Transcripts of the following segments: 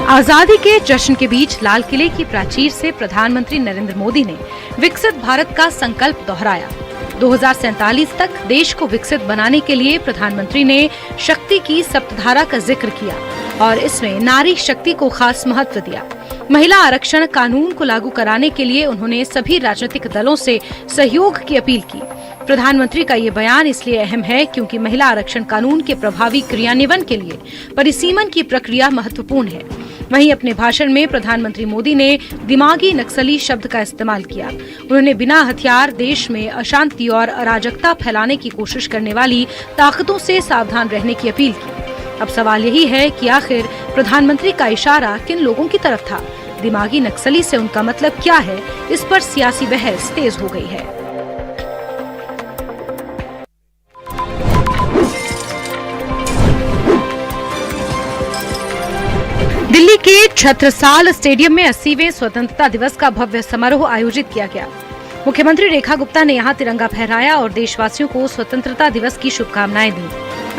आजादी के जश्न के बीच लाल किले की प्राचीर से प्रधानमंत्री नरेंद्र मोदी ने विकसित भारत का संकल्प दोहराया। 2047 तक देश को विकसित बनाने के लिए प्रधानमंत्री ने शक्ति की सप्तधारा का जिक्र किया और इसमें नारी शक्ति को खास महत्व दिया। महिला आरक्षण कानून को लागू कराने के लिए उन्होंने सभी राजनीतिक दलों से सहयोग की अपील की। प्रधानमंत्री का ये बयान इसलिए अहम है क्योंकि महिला आरक्षण कानून के प्रभावी क्रियान्वयन के लिए परिसीमन की प्रक्रिया महत्वपूर्ण है। वहीं अपने भाषण में प्रधानमंत्री मोदी ने दिमागी नक्सली शब्द का इस्तेमाल किया। उन्होंने बिना हथियार देश में अशांति और अराजकता फैलाने की कोशिश करने वाली ताकतों से सावधान रहने की अपील की। अब सवाल यही है कि आखिर प्रधानमंत्री का इशारा किन लोगों की तरफ था? दिमागी नक्सली से उनका मतलब क्या है? इस पर सियासी बहस तेज हो गई है। दिल्ली के छत्रसाल स्टेडियम में 80वें स्वतंत्रता दिवस का भव्य समारोह आयोजित किया गया। मुख्यमंत्री रेखा गुप्ता ने यहां तिरंगा फहराया और देशवासियों को स्वतंत्रता दिवस की शुभकामनाएं दी।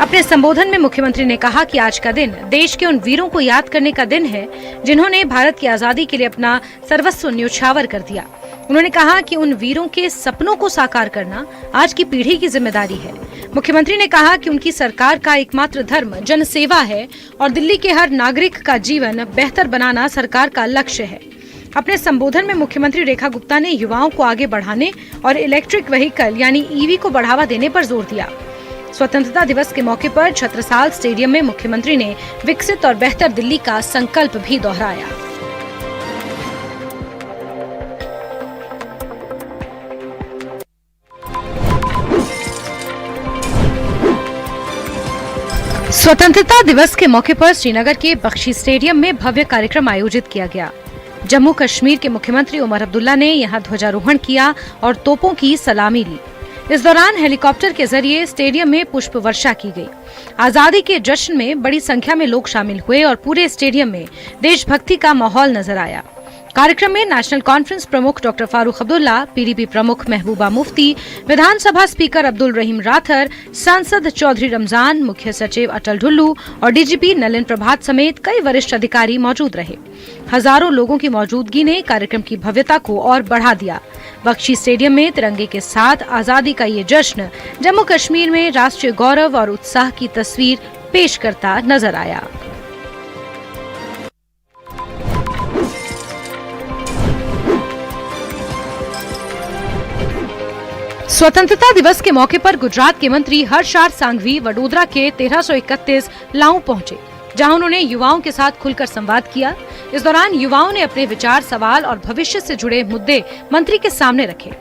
अपने संबोधन में मुख्यमंत्री ने कहा कि आज का दिन देश के उन वीरों को याद करने का दिन है जिन्होंने भारत की आजादी के लिए अपना सर्वस्व न्योछावर कर दिया। उन्होंने कहा कि उन वीरों के सपनों को साकार करना आज की पीढ़ी की जिम्मेदारी है। मुख्यमंत्री ने कहा कि उनकी सरकार का एकमात्र धर्म जनसेवा है और दिल्ली के हर नागरिक का जीवन बेहतर बनाना सरकार का लक्ष्य है। अपने संबोधन में मुख्यमंत्री रेखा गुप्ता ने युवाओं को आगे बढ़ाने और इलेक्ट्रिक व्हीकल यानी ईवी को बढ़ावा देने पर जोर दिया। स्वतंत्रता दिवस के मौके पर छत्रसाल स्टेडियम में मुख्यमंत्री ने विकसित और बेहतर दिल्ली का संकल्प भी दोहराया। स्वतंत्रता दिवस के मौके पर श्रीनगर के बख्शी स्टेडियम में भव्य कार्यक्रम आयोजित किया गया। जम्मू कश्मीर के मुख्यमंत्री उमर अब्दुल्ला ने यहां ध्वजारोहण किया और तोपों की सलामी ली। इस दौरान हेलीकॉप्टर के जरिए स्टेडियम में पुष्प वर्षा की गई। आजादी के जश्न में बड़ी संख्या में लोग शामिल हुए और पूरे स्टेडियम में देशभक्ति का माहौल नजर आया। कार्यक्रम में नेशनल कॉन्फ्रेंस प्रमुख डॉक्टर फारूक अब्दुल्ला, पीडीपी प्रमुख महबूबा मुफ्ती, विधानसभा स्पीकर अब्दुल रहीम राथर, सांसद चौधरी रमजान, मुख्य सचिव अटल ढुल्लू और डीजीपी नलिन प्रभात समेत कई वरिष्ठ अधिकारी मौजूद रहे। हजारों लोगों की मौजूदगी ने कार्यक्रम की भव्यता को और बढ़ा दिया। बख्शी स्टेडियम में तिरंगे के साथ आजादी का ये जश्न जम्मू कश्मीर में राष्ट्रीय गौरव और उत्साह की तस्वीर पेश करता नजर आया। स्वतंत्रता दिवस के मौके पर गुजरात के मंत्री हर्ष आर सांघवी वडोदरा के 1331 लाऊ पहुंचे, जहां उन्होंने युवाओं के साथ खुलकर संवाद किया। इस दौरान युवाओं ने अपने विचार, सवाल और भविष्य से जुड़े मुद्दे मंत्री के सामने रखे।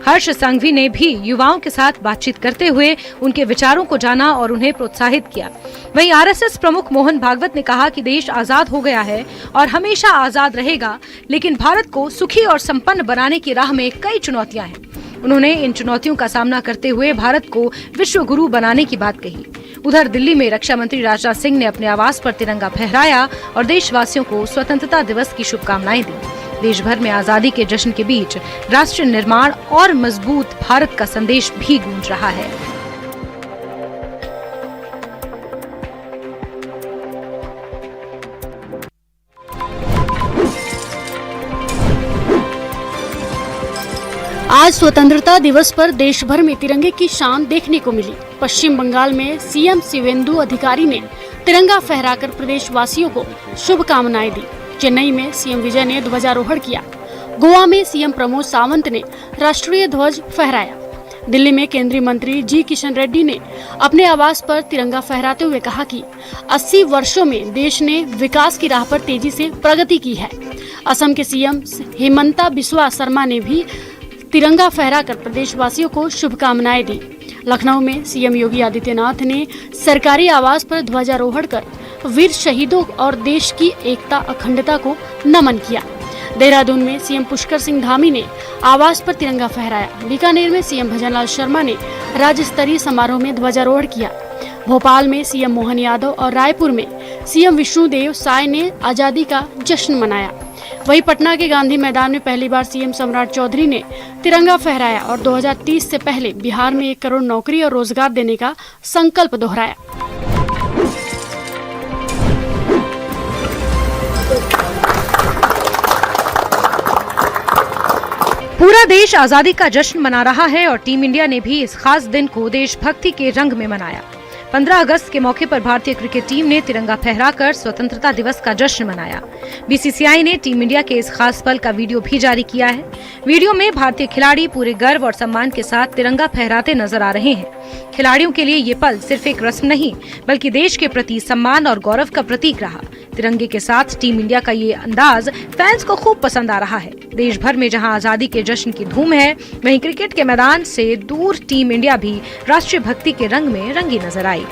हर्ष सांघवी ने भी युवाओं के साथ बातचीत करते हुए उनके विचारों को जाना और उन्हें प्रोत्साहित किया। वहीं आरएसएस प्रमुख मोहन भागवत ने कहा कि देश आजाद हो गया है और हमेशा आजाद रहेगा, लेकिन भारत को सुखी और संपन्न बनाने की राह में कई चुनौतियां हैं। उन्होंने इन चुनौतियों का सामना करते हुए भारत को विश्व गुरु बनाने की बात कही। उधर दिल्ली में रक्षा मंत्री राजनाथ सिंह ने अपने आवास पर तिरंगा फहराया और देशवासियों को स्वतंत्रता दिवस की शुभकामनाएं दी। देश भर में आजादी के जश्न के बीच राष्ट्र निर्माण और मजबूत भारत का संदेश भी गूंज रहा है। आज स्वतंत्रता दिवस पर देश भर में तिरंगे की शान देखने को मिली। पश्चिम बंगाल में सीएम शिवेंदु अधिकारी ने तिरंगा फहराकर प्रदेशवासियों को शुभकामनाएं दी। चेन्नई में सीएम विजय ने ध्वजारोहण किया। गोवा में सीएम प्रमोद सावंत ने राष्ट्रीय ध्वज फहराया। दिल्ली में केंद्रीय मंत्री जी किशन रेड्डी ने अपने आवास पर तिरंगा फहराते हुए कहा कि 80 वर्षों में देश ने विकास की राह पर तेजी से प्रगति की है। असम के सीएम हेमंता बिस्वा शर्मा ने भी तिरंगा फहराकर प्रदेशवासियों को शुभकामनाएं दी। लखनऊ में सीएम योगी आदित्यनाथ ने सरकारी आवास पर ध्वजारोहण कर वीर शहीदों और देश की एकता अखंडता को नमन किया। देहरादून में सीएम पुष्कर सिंह धामी ने आवास पर तिरंगा फहराया। बीकानेर में सीएम भजनलाल शर्मा ने राज्य स्तरीय समारोह में ध्वजारोहण किया। भोपाल में सीएम मोहन यादव और रायपुर में सीएम विष्णुदेव साय ने आजादी का जश्न मनाया। वहीं पटना के गांधी मैदान में पहली बार सीएम सम्राट चौधरी ने तिरंगा फहराया और 2030 से पहले बिहार में 1 करोड़ नौकरी और रोजगार देने का संकल्प दोहराया। देश आजादी का जश्न मना रहा है और टीम इंडिया ने भी इस खास दिन को देशभक्ति के रंग में मनाया। 15 अगस्त के मौके पर भारतीय क्रिकेट टीम ने तिरंगा फहराकर स्वतंत्रता दिवस का जश्न मनाया। बीसीसीआई ने टीम इंडिया के इस खास पल का वीडियो भी जारी किया है। वीडियो में भारतीय खिलाड़ी पूरे गर्व और सम्मान के साथ तिरंगा फहराते नजर आ रहे हैं। खिलाड़ियों के लिए ये पल सिर्फ एक रस्म नहीं, बल्कि देश के प्रति सम्मान और गौरव का प्रतीक रहा। तिरंगे के साथ टीम इंडिया का ये अंदाज फैंस को खूब पसंद आ रहा है। देश भर में जहां आजादी के जश्न की धूम है, वहीं क्रिकेट के मैदान से दूर टीम इंडिया भी राष्ट्रीय भक्ति के रंग में रंगी नजर आई।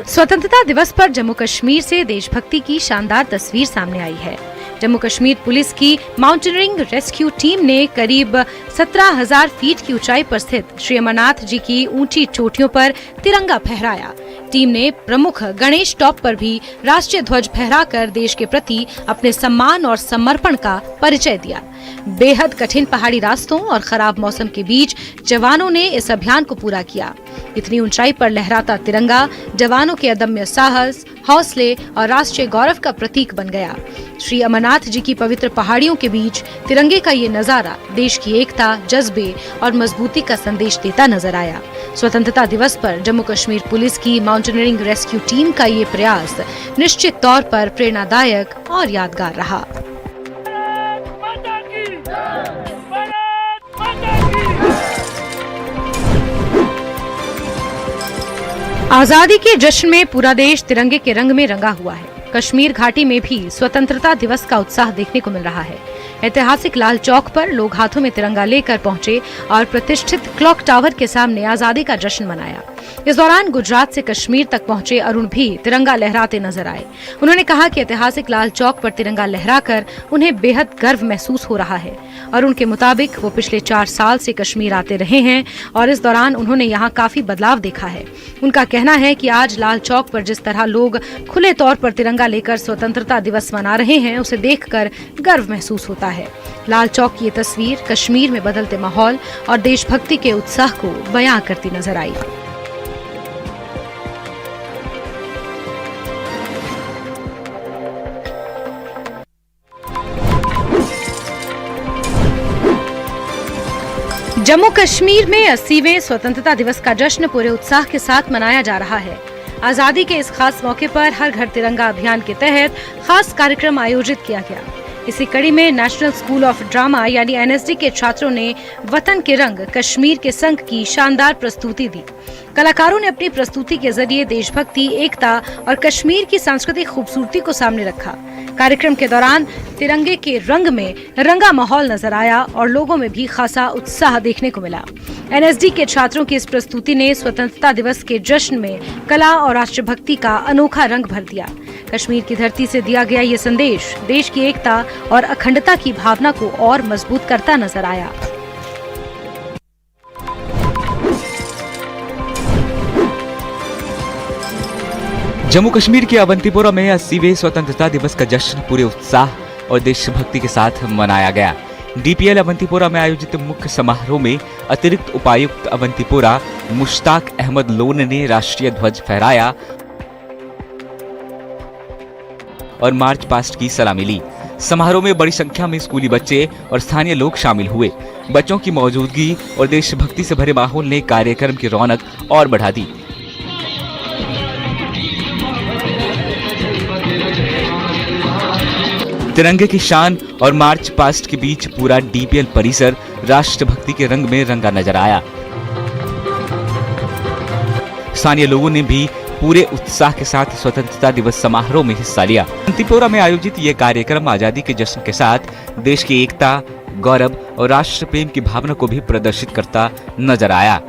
स्वतंत्रता दिवस पर जम्मू कश्मीर से देशभक्ति की शानदार तस्वीर सामने आई है। जम्मू कश्मीर पुलिस की माउंटेनियरिंग रेस्क्यू टीम ने करीब 17,000 फीट की ऊंचाई पर स्थित श्री अमरनाथ जी की ऊंची चोटियों पर तिरंगा फहराया। टीम ने प्रमुख गणेश टॉप पर भी राष्ट्रीय ध्वज फहराकर देश के प्रति अपने सम्मान और समर्पण का परिचय दिया। बेहद कठिन पहाड़ी रास्तों और खराब मौसम के बीच जवानों ने इस अभियान को पूरा किया। इतनी ऊंचाई पर लहराता तिरंगा जवानों के अदम्य साहस, हौसले और राष्ट्रीय गौरव का प्रतीक बन गया। श्री अमरनाथ जी की पवित्र पहाड़ियों के बीच तिरंगे का ये नजारा देश की एकता, जज्बे और मजबूती का संदेश देता नजर आया। स्वतंत्रता दिवस पर जम्मू कश्मीर पुलिस की माउंटेनियरिंग रेस्क्यू टीम का ये प्रयास निश्चित तौर पर प्रेरणादायक और यादगार रहा। आजादी के जश्न में पूरा देश तिरंगे के रंग में रंगा हुआ है। कश्मीर घाटी में भी स्वतंत्रता दिवस का उत्साह देखने को मिल रहा है। ऐतिहासिक लाल चौक पर लोग हाथों में तिरंगा लेकर पहुंचे और प्रतिष्ठित क्लॉक टावर के सामने आजादी का जश्न मनाया। इस दौरान गुजरात से कश्मीर तक पहुंचे अरुण भी तिरंगा लहराते नजर आए। उन्होंने कहा कि ऐतिहासिक लाल चौक पर तिरंगा लहराकर उन्हें बेहद गर्व महसूस हो रहा है। अरुण के मुताबिक वो पिछले 4 साल से कश्मीर आते रहे हैं और इस दौरान उन्होंने यहाँ काफी बदलाव देखा है। उनका कहना है कि आज लाल चौक पर जिस तरह लोग खुले तौर पर तिरंगा लेकर स्वतंत्रता दिवस मना रहे हैं, उसे देखकर गर्व महसूस होता है। लाल चौक की ये तस्वीर कश्मीर में बदलते माहौल और देशभक्ति के उत्साह को बयां करती नजर आई। जम्मू कश्मीर में 80वें स्वतंत्रता दिवस का जश्न पूरे उत्साह के साथ मनाया जा रहा है। आजादी के इस खास मौके पर हर घर तिरंगा अभियान के तहत खास कार्यक्रम आयोजित किया गया। इसी कड़ी में नेशनल स्कूल ऑफ ड्रामा यानी एनएसडी के छात्रों ने वतन के रंग कश्मीर के संग की शानदार प्रस्तुति दी। कलाकारों ने अपनी प्रस्तुति के जरिए देशभक्ति, एकता और कश्मीर की सांस्कृतिक खूबसूरती को सामने रखा। कार्यक्रम के दौरान तिरंगे के रंग में रंगा माहौल नजर आया और लोगों में भी खासा उत्साह देखने को मिला। एनएसडी के छात्रों की इस प्रस्तुति ने स्वतंत्रता दिवस के जश्न में कला और राष्ट्रभक्ति का अनोखा रंग भर दिया। कश्मीर की धरती से दिया गया ये संदेश देश की एकता और अखंडता की भावना को और मजबूत करता नजर आया। जम्मू कश्मीर के अवंतीपोरा में 80वें स्वतंत्रता दिवस का जश्न पूरे उत्साह और देशभक्ति के साथ मनाया गया। डीपीएल अवंतीपोरा में आयोजित मुख्य समारोह में अतिरिक्त उपायुक्त अवंतीपोरा मुश्ताक अहमद लोन ने राष्ट्रीय ध्वज फहराया और मार्च पास्ट की सलामी ली। समारोह में बड़ी संख्या में स्कूली बच्चे और स्थानीय लोग शामिल हुए। बच्चों की मौजूदगी और देशभक्ति से भरे माहौल ने कार्यक्रम की रौनक और बढ़ा दी। तिरंगे की शान और मार्च पास्ट के बीच पूरा डीपीएल परिसर राष्ट्रभक्ति के रंग में रंगा नजर आया। स्थानीय लोगों ने भी पूरे उत्साह के साथ स्वतंत्रता दिवस समारोह में हिस्सा लिया। अवंतीपोरा में आयोजित ये कार्यक्रम आजादी के जश्न के साथ देश की एकता, गौरव और राष्ट्र प्रेम की भावना को भी प्रदर्शित करता नजर आया।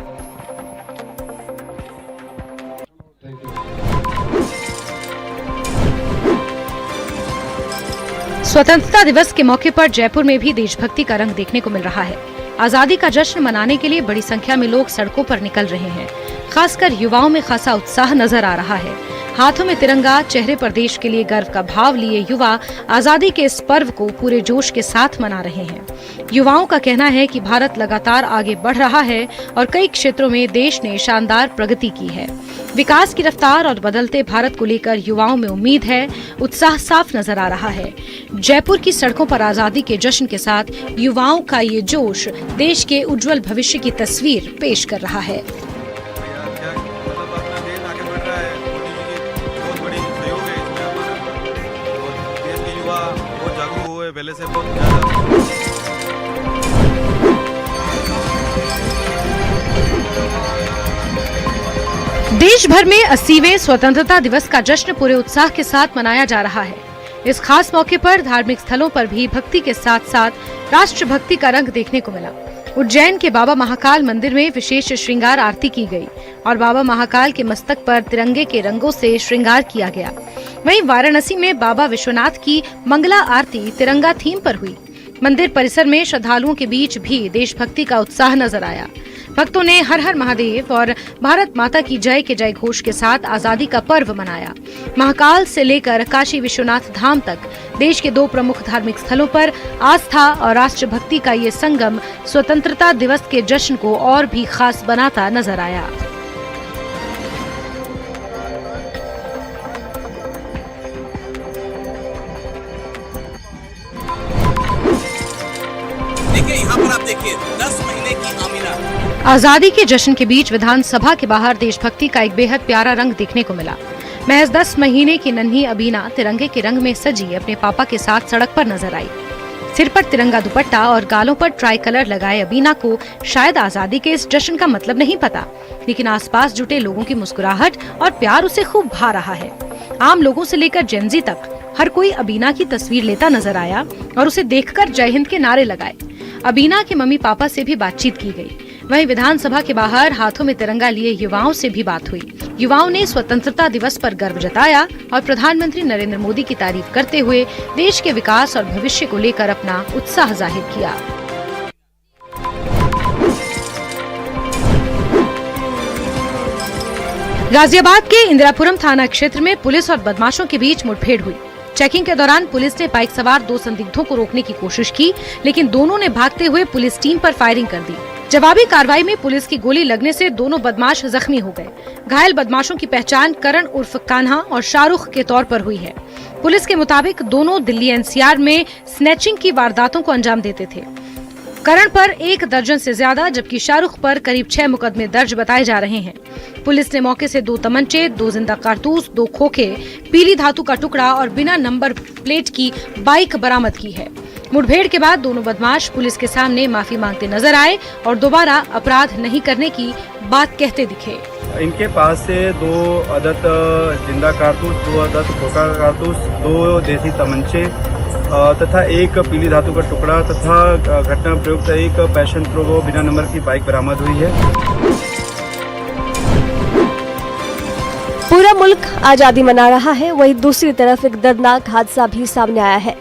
स्वतंत्रता दिवस के मौके पर जयपुर में भी देशभक्ति का रंग देखने को मिल रहा है। आजादी का जश्न मनाने के लिए बड़ी संख्या में लोग सड़कों पर निकल रहे हैं। खासकर युवाओं में खासा उत्साह नजर आ रहा है। हाथों में तिरंगा, चेहरे पर देश के लिए गर्व का भाव लिए युवा आजादी के इस पर्व को पूरे जोश के साथ मना रहे हैं। युवाओं का कहना है कि भारत लगातार आगे बढ़ रहा है और कई क्षेत्रों में देश ने शानदार प्रगति की है। विकास की रफ्तार और बदलते भारत को लेकर युवाओं में उम्मीद है, उत्साह साफ नजर आ रहा है। जयपुर की सड़कों पर आजादी के जश्न के साथ युवाओं का ये जोश देश के उज्जवल भविष्य की तस्वीर पेश कर रहा है। पहले से बहुत ज्यादा देश भर में 80वें स्वतंत्रता दिवस का जश्न पूरे उत्साह के साथ मनाया जा रहा है। इस खास मौके पर धार्मिक स्थलों पर भी भक्ति के साथ साथ राष्ट्रभक्ति का रंग देखने को मिला। उज्जैन के बाबा महाकाल मंदिर में विशेष श्रृंगार आरती की गई और बाबा महाकाल के मस्तक पर तिरंगे के रंगों से श्रृंगार किया गया। वहीं वाराणसी में बाबा विश्वनाथ की मंगला आरती तिरंगा थीम पर हुई। मंदिर परिसर में श्रद्धालुओं के बीच भी देशभक्ति का उत्साह नजर आया। भक्तों ने हर हर महादेव और भारत माता की जय के जय घोष के साथ आजादी का पर्व मनाया। महाकाल से लेकर काशी विश्वनाथ धाम तक देश के 2 प्रमुख धार्मिक स्थलों पर आस्था और राष्ट्रभक्ति का ये संगम स्वतंत्रता दिवस के जश्न को और भी खास बनाता नजर आया। देखिए यहाँ पर आप देखिए 10 महीने की आमीना। आजादी के जश्न के बीच विधानसभा के बाहर देशभक्ति का एक बेहद प्यारा रंग देखने को मिला। महज 10 महीने की नन्ही अबीना तिरंगे के रंग में सजी अपने पापा के साथ सड़क पर नजर आई। सिर पर तिरंगा दुपट्टा और गालों पर ट्राई कलर लगाए अबीना को शायद आजादी के इस जश्न का मतलब नहीं पता, लेकिन आसपास जुटे लोगों की मुस्कुराहट और प्यार उसे खूब भा रहा है। आम लोगों से लेकर जेनजी तक हर कोई अबीना की तस्वीर लेता नजर आया और उसे देखकर जय हिंद के नारे लगाए। अबीना के मम्मी पापा से भी बातचीत की गई। वहीं विधानसभा के बाहर हाथों में तिरंगा लिए युवाओं से भी बात हुई। युवाओं ने स्वतंत्रता दिवस पर गर्व जताया और प्रधानमंत्री नरेंद्र मोदी की तारीफ करते हुए देश के विकास और भविष्य को लेकर अपना उत्साह जाहिर किया। गाजियाबाद के इंदिरापुरम थाना क्षेत्र में पुलिस और बदमाशों के बीच मुठभेड़ हुई। चेकिंग के दौरान पुलिस ने बाइक सवार 2 संदिग्धों को रोकने की कोशिश की, लेकिन दोनों ने भागते हुए पुलिस टीम पर फायरिंग कर दी। जवाबी कार्रवाई में पुलिस की गोली लगने से दोनों बदमाश जख्मी हो गए। घायल बदमाशों की पहचान करण उर्फ कान्हा और शाहरुख के तौर पर हुई है। पुलिस के मुताबिक दोनों दिल्ली एनसीआर में स्नैचिंग की वारदातों को अंजाम देते थे। करण पर 1 दर्जन से ज्यादा जबकि शाहरुख पर करीब 6 मुकदमे दर्ज बताए जा रहे हैं। पुलिस ने मौके से 2 तमंचे, 2 जिंदा कारतूस, 2 खोखे, पीली धातु का टुकड़ा और बिना नंबर प्लेट की बाइक बरामद की है। मुठभेड़ के बाद दोनों बदमाश पुलिस के सामने माफी मांगते नजर आए और दोबारा अपराध नहीं करने की बात कहते दिखे। इनके पास से 2 अदद जिंदा कारतूस, 2 अदद खोखा कारतूस, 2 देसी तमंचे तथा 1 पीली धातु का टुकड़ा तथा घटना प्रयुक्त 1 पैशन प्रो बिना नंबर की बाइक बरामद हुई है। पूरा मुल्क आजादी मना रहा है, वहीं दूसरी तरफ एक दर्दनाक हादसा भी सामने आया है।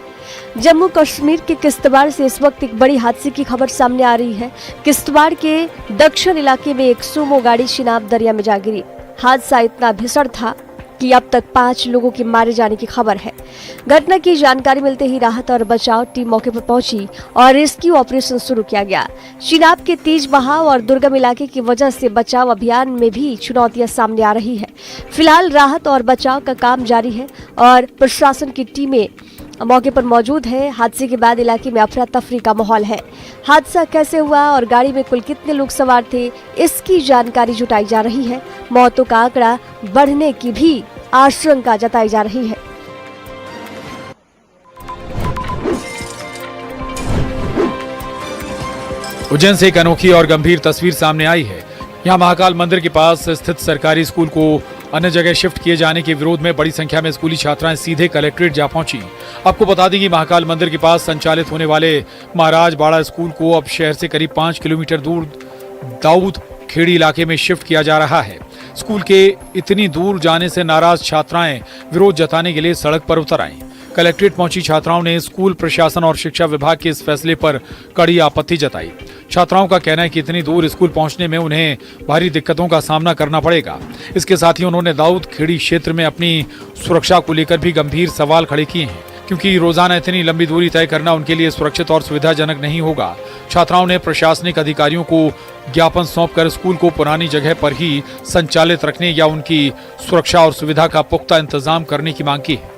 जम्मू कश्मीर के किश्तवाड़ से इस वक्त एक बड़ी हादसे की खबर सामने आ रही है। किश्तवाड़ के दक्षिण इलाके में एक सूमो गाड़ी शिनाब दरिया में जा गिरी। हादसा इतना भीषण था कि अब तक 5 लोगों के मारे जाने की खबर है। घटना की जानकारी मिलते ही राहत और बचाव टीम मौके पर पहुंची और रेस्क्यू ऑपरेशन शुरू किया गया। शिनाब के तेज बहाव और दुर्गम इलाके की वजह से बचाव अभियान में भी चुनौतियां सामने आ रही है। फिलहाल राहत और बचाव का काम जारी है और प्रशासन की टीमें मौके पर मौजूद है। हादसे के बाद इलाके में अफरा तफरी का माहौल है। हादसा कैसे हुआ और गाड़ी में कुल कितने लोग सवार थे, इसकी जानकारी जुटाई जा रही है। मौतों का आंकड़ा बढ़ने की भी आशंका जताई जा रही है। उज्जैन से एक अनोखी और गंभीर तस्वीर सामने आई है। यहाँ महाकाल मंदिर के पास स्थित सरकारी स्कूल को अन्य जगह शिफ्ट किए जाने के विरोध में बड़ी संख्या में स्कूली छात्राएं सीधे कलेक्ट्रेट जा पहुंची। आपको बता दें कि महाकाल मंदिर के पास संचालित होने वाले महाराज बाड़ा स्कूल को अब शहर से करीब 5 किलोमीटर दूर दाऊद खेड़ी इलाके में शिफ्ट किया जा रहा है। स्कूल के इतनी दूर जाने से नाराज छात्राएं विरोध जताने के लिए सड़क पर उतर आईं। कलेक्ट्रेट पहुंची छात्राओं ने स्कूल प्रशासन और शिक्षा विभाग के इस फैसले पर कड़ी आपत्ति जताई। छात्राओं का कहना है कि इतनी दूर स्कूल पहुंचने में उन्हें भारी दिक्कतों का सामना करना पड़ेगा। इसके साथ ही उन्होंने दाऊद खेड़ी क्षेत्र में अपनी सुरक्षा को लेकर भी गंभीर सवाल खड़े किए हैं, क्योंकि रोजाना इतनी लंबी दूरी तय करना उनके लिए सुरक्षित और सुविधाजनक नहीं होगा। छात्राओं ने प्रशासनिक अधिकारियों को ज्ञापन सौंपकर स्कूल को पुरानी जगह पर ही संचालित रखने या उनकी सुरक्षा और सुविधा का पुख्ता इंतजाम करने की मांग की है।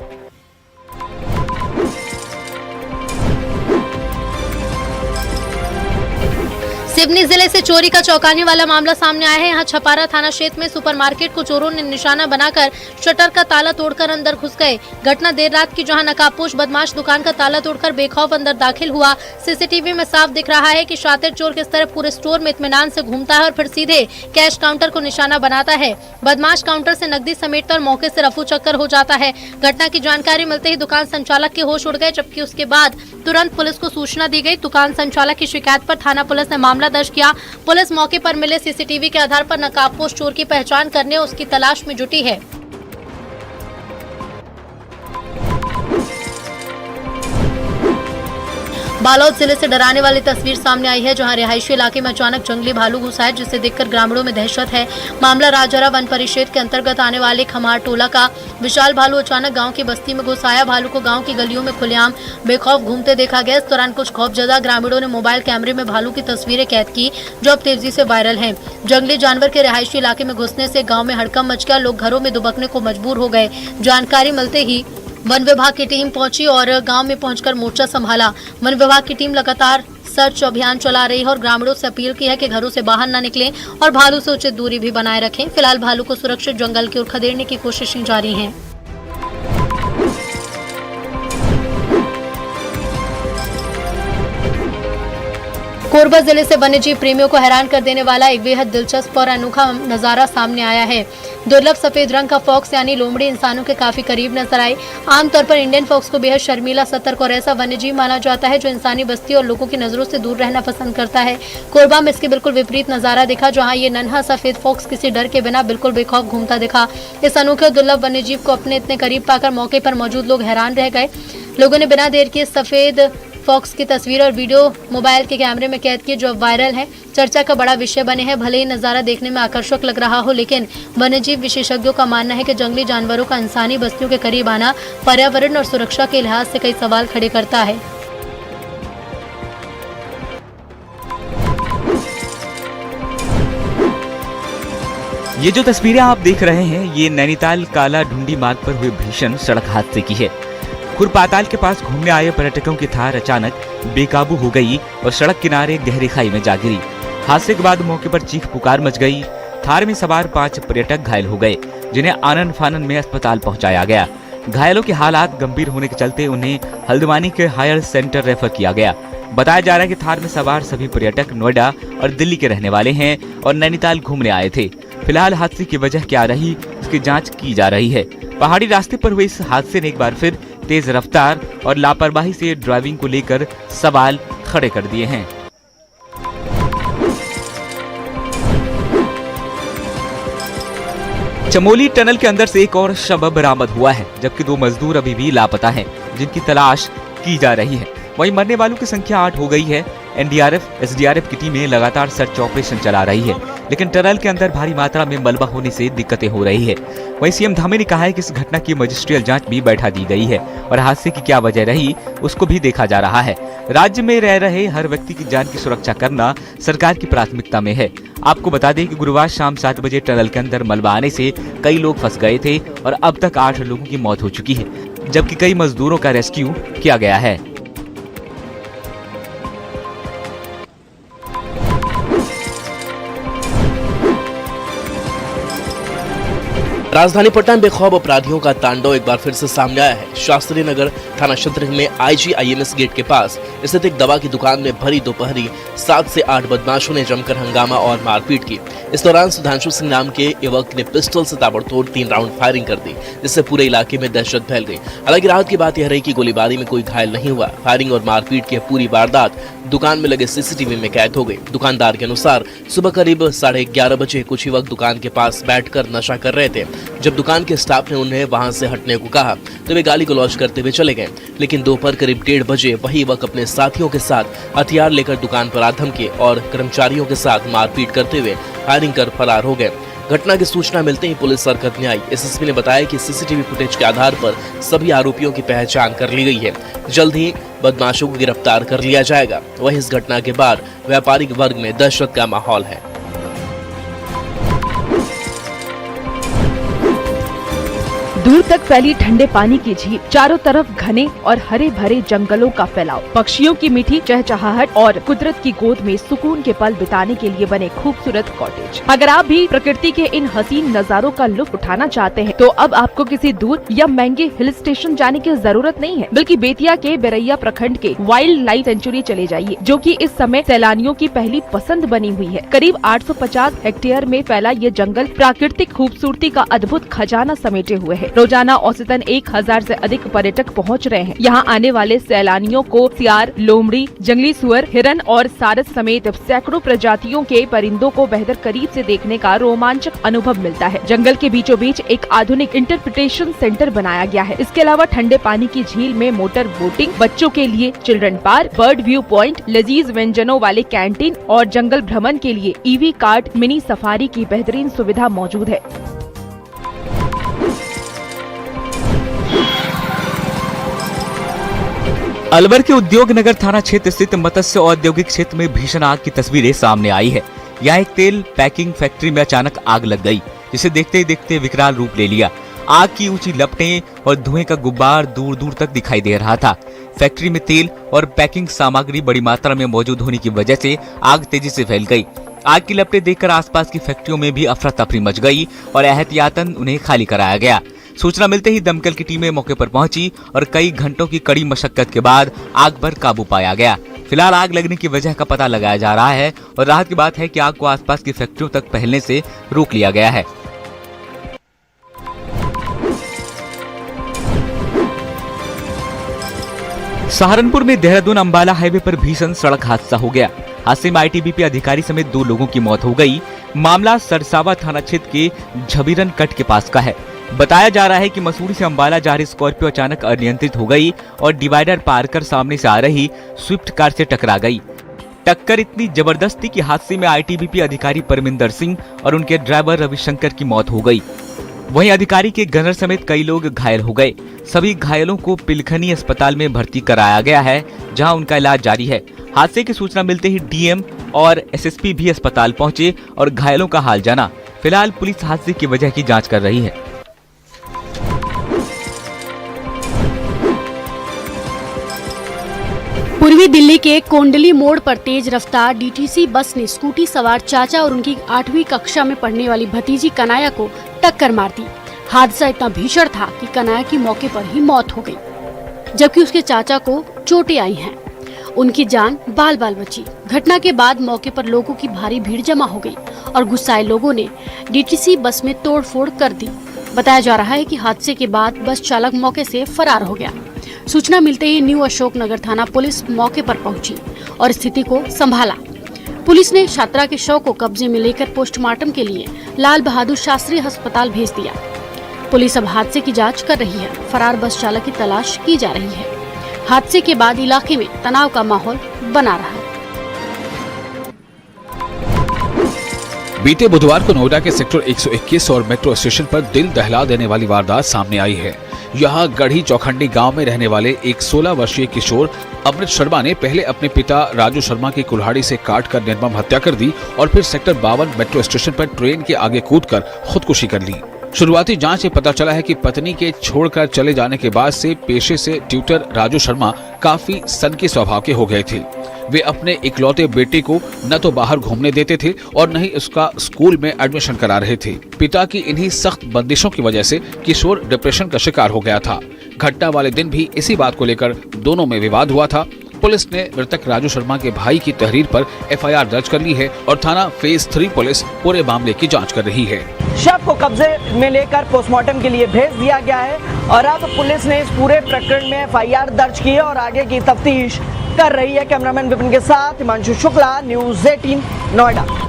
सिवनी जिले से चोरी का चौंकाने वाला मामला सामने आया है। यहाँ छपारा थाना क्षेत्र में सुपरमार्केट को चोरों ने निशाना बनाकर शटर का ताला तोड़कर अंदर घुस गए। घटना देर रात की, जहाँ नकाबपोश बदमाश दुकान का ताला तोड़कर बेखौफ अंदर दाखिल हुआ। सीसीटीवी में साफ दिख रहा है कि शातिर चोर किस तरह पूरे स्टोर में इत्मीनान से घूमता है और फिर सीधे कैश काउंटर को निशाना बनाता है। बदमाश काउंटर से नकदी समेटता और मौके से रफू चक्कर हो जाता है। घटना की जानकारी मिलते ही दुकान संचालक के होश उड़ गए, जबकि उसके बाद तुरंत पुलिस को सूचना दी गई। दुकान संचालक की शिकायत पर थाना पुलिस ने मामला दर्ज किया। पुलिस मौके पर मिले सीसीटीवी के आधार पर नकाबपोश चोर की पहचान करने और उसकी तलाश में जुटी है। बालोद जिले से डराने वाली तस्वीर सामने आई है, जहां रिहायशी इलाके में अचानक जंगली भालू घुसा है, जिसे देखकर ग्रामीणों में दहशत है। मामला राजहरा वन परिक्षेत्र के अंतर्गत आने वाले खमार टोला का। विशाल भालू अचानक गांव की बस्ती में घुस आया। भालू को गांव की गलियों में खुलेआम बेखौफ घूमते देखा गया। इस दौरान कुछ खौफजदा ग्रामीणों ने मोबाइल कैमरे में भालू की तस्वीरें कैद की, जो अब तेजी से वायरल है। जंगली जानवर के रिहायशी इलाके में घुसने से गाँव में हड़कंप मच गया। लोग घरों में दुबकने को मजबूर हो गए। जानकारी मिलते ही वन विभाग की टीम पहुंची और गांव में पहुंचकर मोर्चा संभाला। वन विभाग की टीम लगातार सर्च अभियान चला रही है और ग्रामीणों से अपील की है कि घरों से बाहर न निकलें और भालू से उचित दूरी भी बनाए रखें। फिलहाल भालू को सुरक्षित जंगल की ओर खदेड़ने की कोशिशें जारी हैं। कोरबा जिले से वन्यजीव प्रेमियों को हैरान कर देने वाला एक बेहद दिलचस्प और अनोखा नजारा सामने आया है। दुर्लभ सफेद रंग का फॉक्स यानी लोमड़ी इंसानों के काफी करीब नजर आए। आमतौर पर इंडियन फॉक्स को बेहद शर्मीला, सतर्क और ऐसा वन्यजीव माना जाता है जो इंसानी बस्ती और लोगों की नजरों से दूर रहना पसंद करता है। कोरबा में इसके बिल्कुल विपरीत नजारा दिखा, जहां ये नन्हा सफेद फॉक्स किसी डर के बिना बिल्कुल बेखौफ घूमता दिखा। इस अनोखे और दुर्लभ वन्यजीव को अपने इतने करीब पाकर मौके पर मौजूद लोग हैरान रह गए। लोगों ने बिना देर किए सफेद फॉक्स की तस्वीर और वीडियो मोबाइल के कैमरे में कैद की, जो वायरल है, चर्चा का बड़ा विषय बने हैं। भले ही नज़ारा देखने में आकर्षक लग रहा हो, लेकिन वन्यजीव विशेषज्ञों का मानना है कि जंगली जानवरों का इंसानी बस्तियों के करीब आना पर्यावरण और सुरक्षा के लिहाज से कई सवाल खड़े करता है। ये जो तस्वीरें आप देख रहे हैं, ये नैनीताल काला ढूंढी मार्ग पर हुए भीषण सड़क हादसे की है। खुरपाताल के पास घूमने आए पर्यटकों की थार अचानक बेकाबू हो गई और सड़क किनारे गहरी खाई में जा गिरी। हादसे के बाद मौके पर चीख पुकार मच गई। थार में सवार 5 पर्यटक घायल हो गए, जिन्हें आनन फानन में अस्पताल पहुंचाया गया। घायलों के हालात गंभीर होने के चलते उन्हें हल्द्वानी के हायर सेंटर रेफर किया गया। बताया जा रहा है कि थार में सवार सभी पर्यटक नोएडा और दिल्ली के रहने वाले हैं और नैनीताल घूमने आए थे। फिलहाल हादसे की वजह क्या रही, इसकी जांच की जा रही है। पहाड़ी रास्ते पर हुए इस हादसे ने एक बार फिर तेज रफ्तार और लापरवाही से ड्राइविंग को लेकर सवाल खड़े कर दिए हैं। चमोली टनल के अंदर से एक और शव बरामद हुआ है, जबकि 2 मजदूर अभी भी लापता हैं, जिनकी तलाश की जा रही है। वहीं मरने वालों की संख्या 8 हो गई है। एनडीआरएफ, एसडीआरएफ की टीमें लगातार सर्च ऑपरेशन चला रही है, लेकिन टनल के अंदर भारी मात्रा में मलबा होने से दिक्कतें हो रही है। वहीं सीएम धामी ने कहा है कि इस घटना की मजिस्ट्रियल जांच भी बैठा दी गई है और हादसे की क्या वजह रही उसको भी देखा जा रहा है। राज्य में रह रहे हर व्यक्ति की जान की सुरक्षा करना सरकार की प्राथमिकता में है। आपको बता दें कि गुरुवार शाम 7 बजे टनल के अंदर मलबा आने से कई लोग फंस गए थे और अब तक 8 लोगों की मौत हो चुकी है, जबकि कई मजदूरों का रेस्क्यू किया गया है। राजधानी पटना में बेखौफ अपराधियों का तांडव एक बार फिर से सामने आया है। शास्त्री नगर थाना क्षेत्र में IGIMS गेट के पास स्थित एक दवा की दुकान में भरी दोपहरी 7 से 8 बदमाशों ने जमकर हंगामा और मारपीट की। इस दौरान सुधांशु सिंह नाम के युवक ने पिस्टल से ताबड़तोड़ 3 राउंड फायरिंग कर दी, जिससे पूरे इलाके में दहशत फैल गई। हालांकि राहत की बात यह रही कि गोलीबारी में कोई घायल नहीं हुआ। फायरिंग और मारपीट की पूरी वारदात दुकान में लगे सीसीटीवी में कैद हो गई। दुकानदार के अनुसार सुबह करीब 11:30 बजे कुछ ही वक्त दुकान के पास बैठकर नशा कर रहे थे। जब दुकान के स्टाफ ने उन्हें वहां से हटने को कहा तो वे गाली गलौज करते हुए चले गए, लेकिन दोपहर करीब 1:30 बजे वही वक्त अपने साथियों के साथ हथियार लेकर दुकान पर आ धमके और कर्मचारियों के साथ मारपीट करते हुए फायरिंग कर फरार हो गए। घटना की सूचना मिलते ही पुलिस हरकत में आई। एसएसपी ने बताया कि सीसीटीवी फुटेज के आधार पर सभी आरोपियों की पहचान कर ली गई है। जल्द ही बदमाशों को गिरफ्तार कर लिया जाएगा। वहीं इस घटना के बाद व्यापारिक वर्ग में दहशत का माहौल है। दूर तक फैली ठंडे पानी की झील, चारों तरफ घने और हरे भरे जंगलों का फैलाव, पक्षियों की मीठी चहचहाहट और कुदरत की गोद में सुकून के पल बिताने के लिए बने खूबसूरत कॉटेज। अगर आप भी प्रकृति के इन हसीन नजारों का लुत्फ उठाना चाहते हैं तो अब आपको किसी दूर या महंगे हिल स्टेशन जाने की जरूरत नहीं है, बल्कि बेतिया के बेरैया प्रखंड के वाइल्ड लाइफ सेंचुरी चले जाइए, जो कि इस समय सैलानियों की पहली पसंद बनी हुई है। करीब 850 हेक्टेयर में फैला ये जंगल प्राकृतिक खूबसूरती का अद्भुत खजाना समेटे हुए है। रोजाना औसतन 1000 से अधिक पर्यटक पहुंच रहे हैं। यहाँ आने वाले सैलानियों को सियार, लोमड़ी, जंगली सुअर, हिरन और सारस समेत सैकड़ों प्रजातियों के परिंदों को बेहतर करीब से देखने का रोमांचक अनुभव मिलता है। जंगल के बीचों बीच एक आधुनिक इंटरप्रिटेशन सेंटर बनाया गया है। इसके अलावा ठंडे पानी की झील में मोटर बोटिंग, बच्चों के लिए children park, bird view point, लजीज व्यंजनों वाले कैंटीन और जंगल भ्रमण के लिए ईवी कार्ट, मिनी सफारी की बेहतरीन सुविधा मौजूद है। अलवर के उद्योग नगर थाना क्षेत्र स्थित मत्स्य औद्योगिक क्षेत्र में भीषण आग की तस्वीरें सामने आई है। यहाँ एक तेल पैकिंग फैक्ट्री में अचानक आग लग गई, जिसे देखते ही देखते विकराल रूप ले लिया। आग की ऊंची लपटें और धुएं का गुब्बार दूर दूर तक दिखाई दे रहा था। फैक्ट्री में तेल और पैकिंग सामग्री बड़ी मात्रा में मौजूद होने की वजह से आग तेजी से फैल गई। आग की लपटें देखकर आसपास की फैक्ट्रियों में भी अफरा तफरी मच गई और एहतियातन उन्हें खाली कराया गया। सूचना मिलते ही दमकल की टीमें मौके पर पहुंची और कई घंटों की कड़ी मशक्कत के बाद आग पर काबू पाया गया। फिलहाल आग लगने की वजह का पता लगाया जा रहा है और राहत की बात है कि आग को आसपास की फैक्ट्रियों तक फैलने से रोक लिया गया है। सहारनपुर में देहरादून अंबाला हाईवे पर भीषण सड़क हादसा हो गया। हादसे में आईटीबीपी अधिकारी समेत 2 लोगों की मौत हो गई। मामला सरसावा थाना क्षेत्र के झबीरन कट के पास का है। बताया जा रहा है कि मसूरी से अंबाला जा रही स्कॉर्पियो अचानक अनियंत्रित हो गई और डिवाइडर पार कर सामने से आ रही स्विफ्ट कार से टकरा गई। टक्कर इतनी जबरदस्त थी कि हादसे में आईटीबीपी अधिकारी परमिंदर सिंह और उनके ड्राइवर रविशंकर की मौत हो गई। वहीं अधिकारी के गनर समेत कई लोग घायल हो गए। सभी घायलों को पिलखनी अस्पताल में भर्ती कराया गया है, जहां उनका इलाज जारी है। हादसे की सूचना मिलते ही डीएम और एसएसपी भी अस्पताल पहुंचे और घायलों का हाल जाना। फिलहाल पुलिस हादसे की वजह की जांच कर रही है। पूर्वी दिल्ली के कोंडली मोड़ पर तेज रफ्तार डीटीसी बस ने स्कूटी सवार चाचा और उनकी 8वीं कक्षा में पढ़ने वाली भतीजी कनाया को टक्कर मार दी। हादसा इतना भीषण था कि कनाया की मौके पर ही मौत हो गई, जबकि उसके चाचा को चोटें आई हैं। उनकी जान बाल बाल बची। घटना के बाद मौके पर लोगों की भारी भीड़ जमा हो गई और गुस्साए लोगों ने डीटीसी बस में तोड़फोड़ कर दी। बताया जा रहा है कि हादसे के बाद बस चालक मौके से फरार हो गया। सूचना मिलते ही न्यू अशोक नगर थाना पुलिस मौके पर पहुंची और स्थिति को संभाला। पुलिस ने छात्रा के शव को कब्जे में लेकर पोस्टमार्टम के लिए लाल बहादुर शास्त्री अस्पताल भेज दिया। पुलिस अब हादसे की जांच कर रही है। फरार बस चालक की तलाश की जा रही है। हादसे के बाद इलाके में तनाव का माहौल बना रहा है। बीते बुधवार को नोएडा के सेक्टर 121 और मेट्रो स्टेशन पर दिल दहला देने वाली वारदात सामने आई है। यहाँ गढ़ी चौखंडी गांव में रहने वाले एक 16 वर्षीय किशोर अमृत शर्मा ने पहले अपने पिता राजू शर्मा की कुल्हाड़ी से काटकर निर्मम हत्या कर दी और फिर सेक्टर 52 मेट्रो स्टेशन पर ट्रेन के आगे कूदकर खुदकुशी कर ली। शुरुआती जांच से पता चला है कि पत्नी के छोड़कर चले जाने के बाद से पेशे से ट्यूटर राजू शर्मा काफी सनकी स्वभाव के हो गए थे। वे अपने इकलौते बेटे को न तो बाहर घूमने देते थे और न ही उसका स्कूल में एडमिशन करा रहे थे। पिता की इन्हीं सख्त बंदिशों की वजह से किशोर डिप्रेशन का शिकार हो गया था। घटना वाले दिन भी इसी बात को लेकर दोनों में विवाद हुआ था। पुलिस ने मृतक राजू शर्मा के भाई की तहरीर पर एफआईआर दर्ज कर ली है और थाना फेज 3 पुलिस पूरे मामले की जांच कर रही है। शव को कब्जे में लेकर पोस्टमार्टम के लिए भेज दिया गया है और अब पुलिस ने इस पूरे प्रकरण में एफआईआर दर्ज की है और आगे की तफ्तीश कर रही है। कैमरामैन विपिन के साथ हिमांशु शुक्ला, न्यूज़ 18 नोएडा।